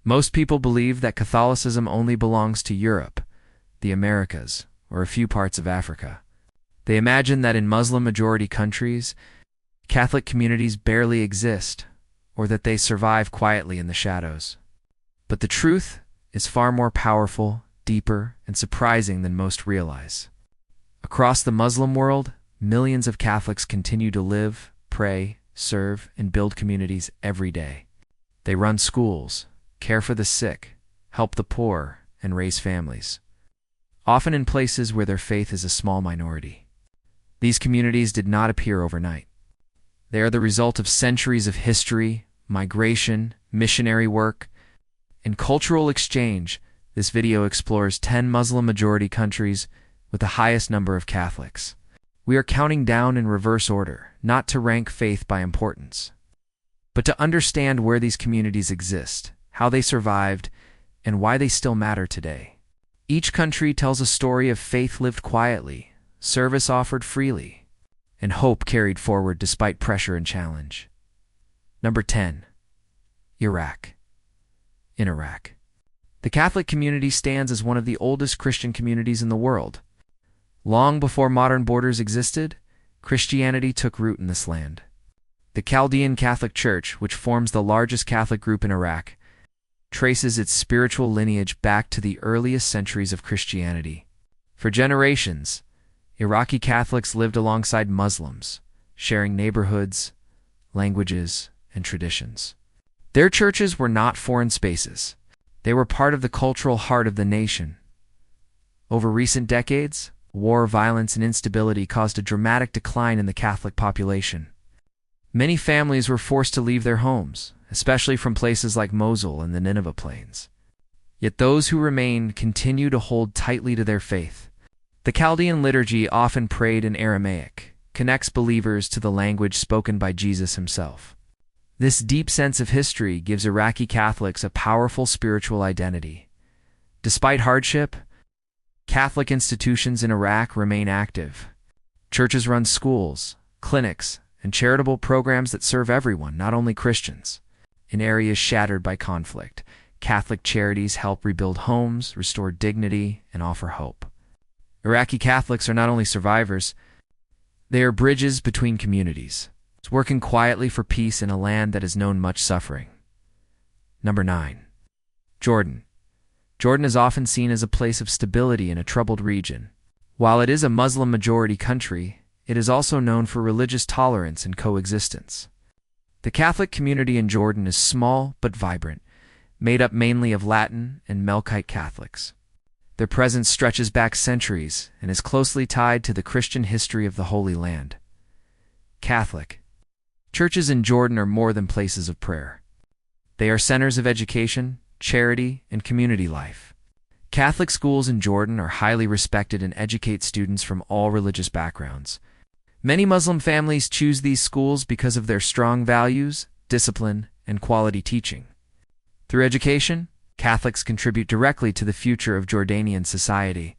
Most people believe that Catholicism only belongs to Europe, the Americas, or a few parts of Africa. They imagine that in Muslim-majority countries, Catholic communities barely exist, or that they survive quietly in the shadows. But the truth is far more powerful, deeper, and surprising than most realize. Across the Muslim world, millions of Catholics continue to live, pray, serve, and build communities every day. They run schools, care for the sick, help the poor, and raise families, often in places where their faith is a small minority. These communities did not appear overnight. They are the result of centuries of history, migration, missionary work, and cultural exchange. This video explores 10 Muslim-majority countries with the highest number of Catholics. We are counting down in reverse order, not to rank faith by importance, but to understand where these communities exist, how they survived, and why they still matter today. Each country tells a story of faith lived quietly, service offered freely, and hope carried forward despite pressure and challenge. Number 10. Iraq. In Iraq, the Catholic community stands as one of the oldest Christian communities in the world. Long before modern borders existed, Christianity took root in this land. The Chaldean Catholic Church, which forms the largest Catholic group in Iraq, traces its spiritual lineage back to the earliest centuries of Christianity. For generations, Iraqi Catholics lived alongside Muslims, sharing neighborhoods, languages, and traditions. Their churches were not foreign spaces. They were part of the cultural heart of the nation. Over recent decades, war, violence, and instability caused a dramatic decline in the Catholic population. Many families were forced to leave their homes, especially from places like Mosul and the Nineveh Plains. Yet those who remain continue to hold tightly to their faith. The Chaldean liturgy, often prayed in Aramaic, connects believers to the language spoken by Jesus himself. This deep sense of history gives Iraqi Catholics a powerful spiritual identity. Despite hardship, Catholic institutions in Iraq remain active. Churches run schools, clinics, and charitable programs that serve everyone, not only Christians. In areas shattered by conflict, Catholic charities help rebuild homes, restore dignity, and offer hope. Iraqi Catholics are not only survivors, they are bridges between communities, working quietly for peace in a land that has known much suffering. Number 9. Jordan. Jordan is often seen as a place of stability in a troubled region. While it is a Muslim-majority country, it is also known for religious tolerance and coexistence. The Catholic community in Jordan is small but vibrant, made up mainly of Latin and Melkite Catholics. Their presence stretches back centuries and is closely tied to the Christian history of the Holy Land. Catholic churches in Jordan are more than places of prayer. They are centers of education, charity, and community life. Catholic schools in Jordan are highly respected and educate students from all religious backgrounds. Many Muslim families choose these schools because of their strong values, discipline, and quality teaching. Through education, Catholics contribute directly to the future of Jordanian society.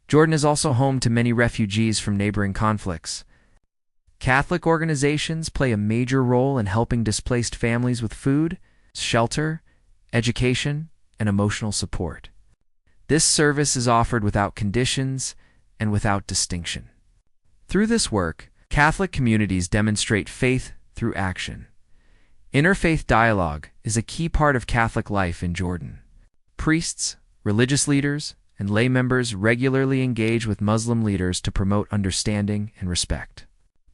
Jordan is also home to many refugees from neighboring conflicts. Catholic organizations play a major role in helping displaced families with food, shelter, education, and emotional support. This service is offered without conditions and without distinction. Through this work, Catholic communities demonstrate faith through action. Interfaith dialogue is a key part of Catholic life in Jordan. Priests, religious leaders, and lay members regularly engage with Muslim leaders to promote understanding and respect.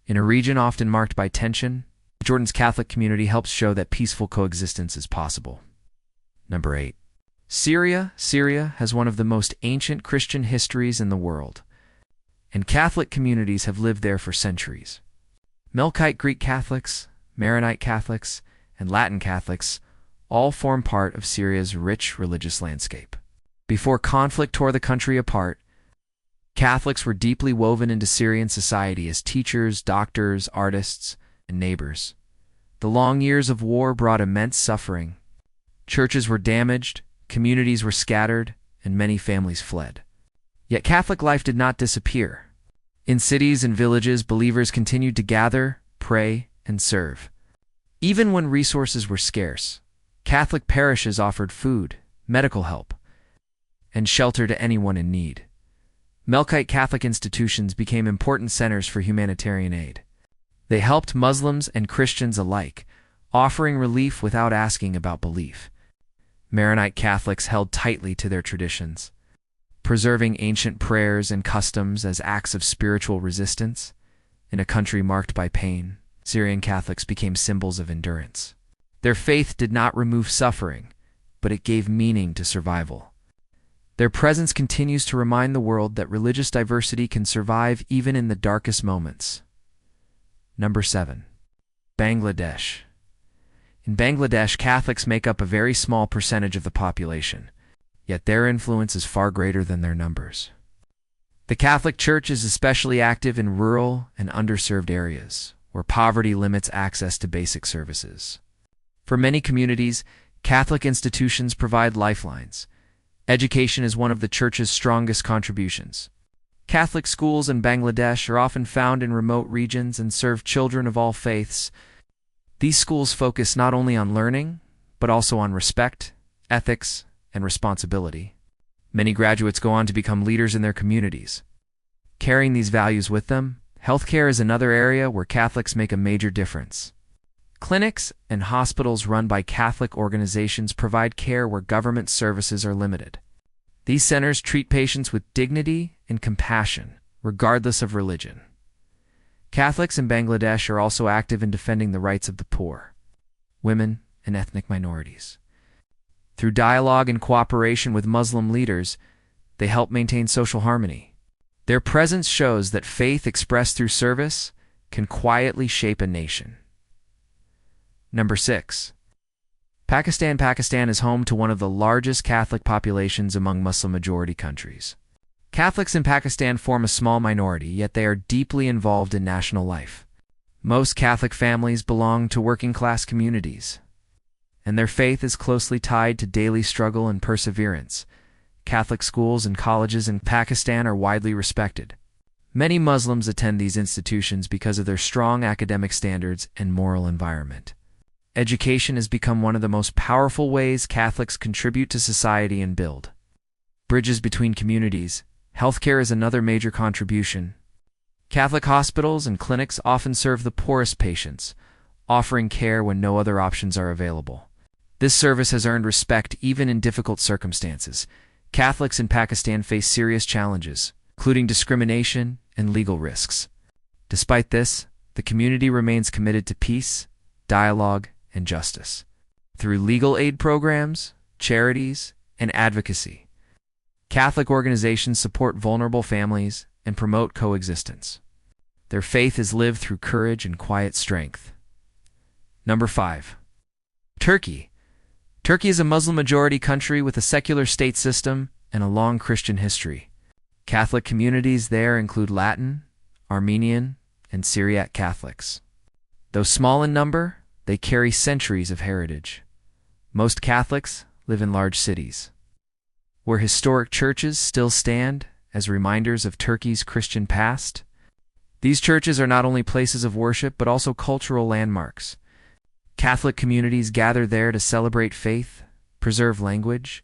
In a region often marked by tension, Jordan's Catholic community helps show that peaceful coexistence is possible. Number 8. Syria. Syria has one of the most ancient Christian histories in the world, and Catholic communities have lived there for centuries. Melkite Greek Catholics, Maronite Catholics, and Latin Catholics all form part of Syria's rich religious landscape. Before conflict tore the country apart, Catholics were deeply woven into Syrian society as teachers, doctors, artists, and neighbors. The long years of war brought immense suffering. Churches were damaged, communities were scattered, and many families fled. Yet Catholic life did not disappear. In cities and villages, believers continued to gather, pray, and serve. Even when resources were scarce, Catholic parishes offered food, medical help, and shelter to anyone in need. Melkite Catholic institutions became important centers for humanitarian aid. They helped Muslims and Christians alike, offering relief without asking about belief. Maronite Catholics held tightly to their traditions, preserving ancient prayers and customs as acts of spiritual resistance. In a country marked by pain, Syrian Catholics became symbols of endurance. Their faith did not remove suffering, but it gave meaning to survival. Their presence continues to remind the world that religious diversity can survive even in the darkest moments. Number 7. Bangladesh. In Bangladesh, Catholics make up a very small percentage of the population, yet their influence is far greater than their numbers. The Catholic Church is especially active in rural and underserved areas, where poverty limits access to basic services. For many communities, Catholic institutions provide lifelines. Education is one of the Church's strongest contributions. Catholic schools in Bangladesh are often found in remote regions and serve children of all faiths. These schools focus not only on learning, but also on respect, ethics, and responsibility. Many graduates go on to become leaders in their communities. Carrying these values with them, healthcare is another area where Catholics make a major difference. Clinics and hospitals run by Catholic organizations provide care where government services are limited. These centers treat patients with dignity and compassion, regardless of religion. Catholics in Bangladesh are also active in defending the rights of the poor, women, and ethnic minorities. Through dialogue and cooperation with Muslim leaders, they help maintain social harmony. Their presence shows that faith expressed through service can quietly shape a nation. Number 6. Pakistan. Pakistan is home to one of the largest Catholic populations among Muslim-majority countries. Catholics in Pakistan form a small minority, yet they are deeply involved in national life. Most Catholic families belong to working-class communities, and their faith is closely tied to daily struggle and perseverance. Catholic schools and colleges in Pakistan are widely respected. Many Muslims attend these institutions because of their strong academic standards and moral environment. Education has become one of the most powerful ways Catholics contribute to society and build bridges between communities. Healthcare is another major contribution. Catholic hospitals and clinics often serve the poorest patients, offering care when no other options are available. This service has earned respect even in difficult circumstances. Catholics in Pakistan face serious challenges, including discrimination and legal risks. Despite this, the community remains committed to peace, dialogue, and justice. Through legal aid programs, charities, and advocacy, Catholic organizations support vulnerable families and promote coexistence. Their faith is lived through courage and quiet strength. Number 5. Turkey. Turkey is a Muslim-majority country with a secular state system and a long Christian history. Catholic communities there include Latin, Armenian, and Syriac Catholics. Though small in number, they carry centuries of heritage. Most Catholics live in large cities, where historic churches still stand as reminders of Turkey's Christian past. These churches are not only places of worship but also cultural landmarks. Catholic communities gather there to celebrate faith, preserve language,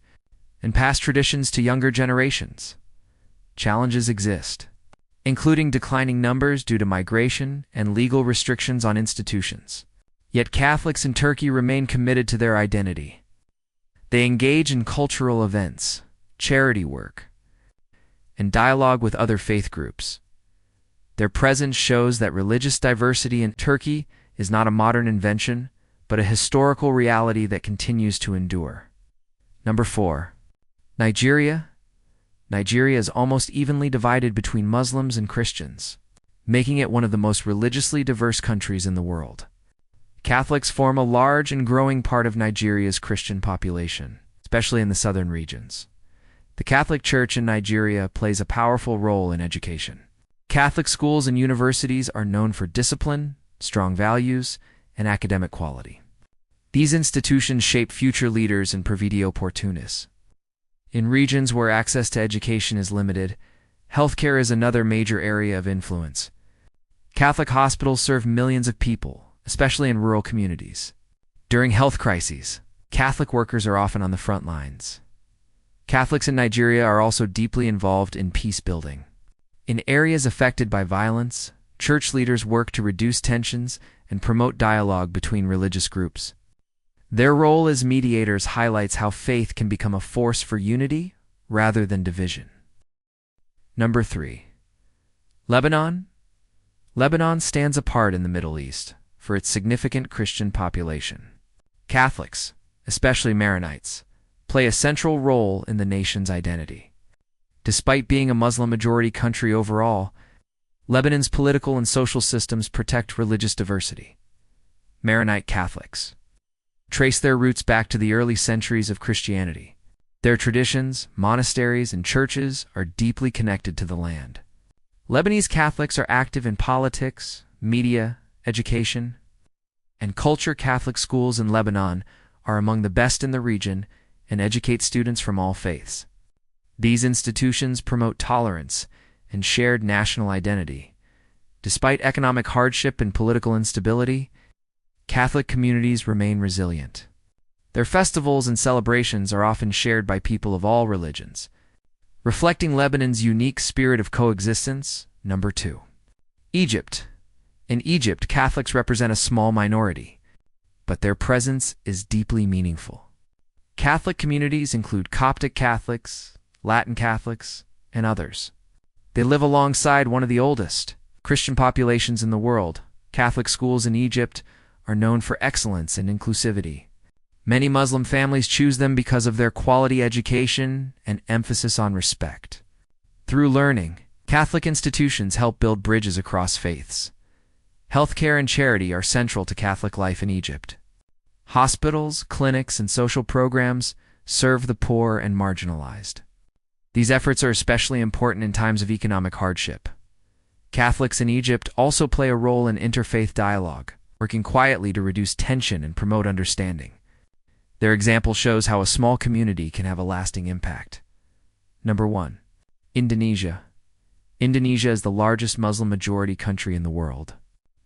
and pass traditions to younger generations. Challenges exist, including declining numbers due to migration and legal restrictions on institutions. Yet Catholics in Turkey remain committed to their identity. They engage in cultural events, charity work, and dialogue with other faith groups. Their presence shows that religious diversity in Turkey is not a modern invention, but a historical reality that continues to endure. Number 4. Nigeria. Nigeria is almost evenly divided between Muslims and Christians, making it one of the most religiously diverse countries in the world. Catholics form a large and growing part of Nigeria's Christian population, especially in the southern regions. The Catholic Church in Nigeria plays a powerful role in education. Catholic schools and universities are known for discipline, strong values, and academic quality. These institutions shape future leaders and provide opportunities. In regions where access to education is limited, healthcare is another major area of influence. Catholic hospitals serve millions of people, especially in rural communities. During health crises, Catholic workers are often on the front lines. Catholics in Nigeria are also deeply involved in peace building. In areas affected by violence, church leaders work to reduce tensions and promote dialogue between religious groups. Their role as mediators highlights how faith can become a force for unity rather than division. Number 3. Lebanon. Lebanon stands apart in the Middle East for its significant Christian population. Catholics, especially Maronites, play a central role in the nation's identity. Despite being a Muslim-majority country overall, Lebanon's political and social systems protect religious diversity. Maronite Catholics trace their roots back to the early centuries of Christianity. Their traditions, monasteries, and churches are deeply connected to the land. Lebanese Catholics are active in politics, media, education, and culture. Catholic schools in Lebanon are among the best in the region and educate students from all faiths. These institutions promote tolerance and shared national identity. Despite economic hardship and political instability, Catholic communities remain resilient. Their festivals and celebrations are often shared by people of all religions, reflecting Lebanon's unique spirit of coexistence. Number 2. Egypt. In Egypt, Catholics represent a small minority, but their presence is deeply meaningful. Catholic communities include Coptic Catholics, Latin Catholics, and others. They live alongside one of the oldest Christian populations in the world. Catholic schools in Egypt are known for excellence and inclusivity. Many Muslim families choose them because of their quality education and emphasis on respect. Through learning, Catholic institutions help build bridges across faiths. Healthcare and charity are central to Catholic life in Egypt. Hospitals, clinics, and social programs serve the poor and marginalized. These efforts are especially important in times of economic hardship. Catholics in Egypt also play a role in interfaith dialogue, working quietly to reduce tension and promote understanding. Their example shows how a small community can have a lasting impact. Number 1. Indonesia. Indonesia is the largest Muslim-majority country in the world.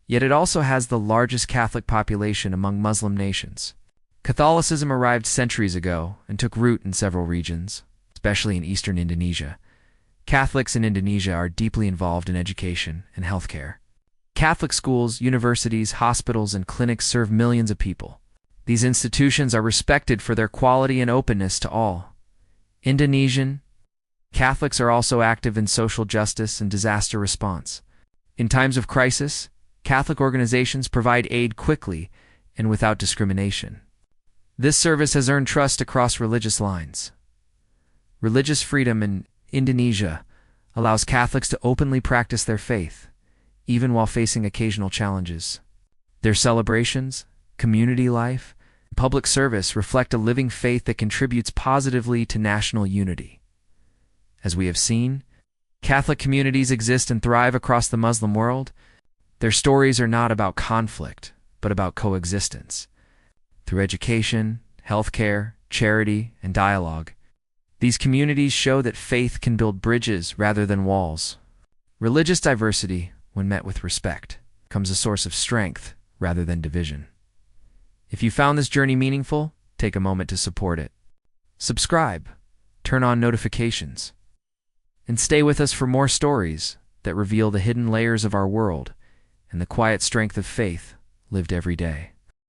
Yet it also has the largest Catholic population among Muslim nations. Catholicism arrived centuries ago and took root in several regions, especially in eastern Indonesia. Catholics in Indonesia are deeply involved in education and healthcare. Catholic schools, universities, hospitals, and clinics serve millions of people. These institutions are respected for their quality and openness to all. Indonesian Catholics are also active in social justice and disaster response. In times of crisis, Catholic organizations provide aid quickly and without discrimination. This service has earned trust across religious lines. Religious freedom in Indonesia allows Catholics to openly practice their faith, even while facing occasional challenges. Their celebrations, community life, and public service reflect a living faith that contributes positively to national unity. As we have seen, Catholic communities exist and thrive across the Muslim world. Their stories are not about conflict, but about coexistence. Through education, healthcare, charity, and dialogue, these communities show that faith can build bridges rather than walls. Religious diversity, when met with respect, becomes a source of strength rather than division. If you found this journey meaningful, take a moment to support it. Subscribe, turn on notifications, and stay with us for more stories that reveal the hidden layers of our world and the quiet strength of faith lived every day.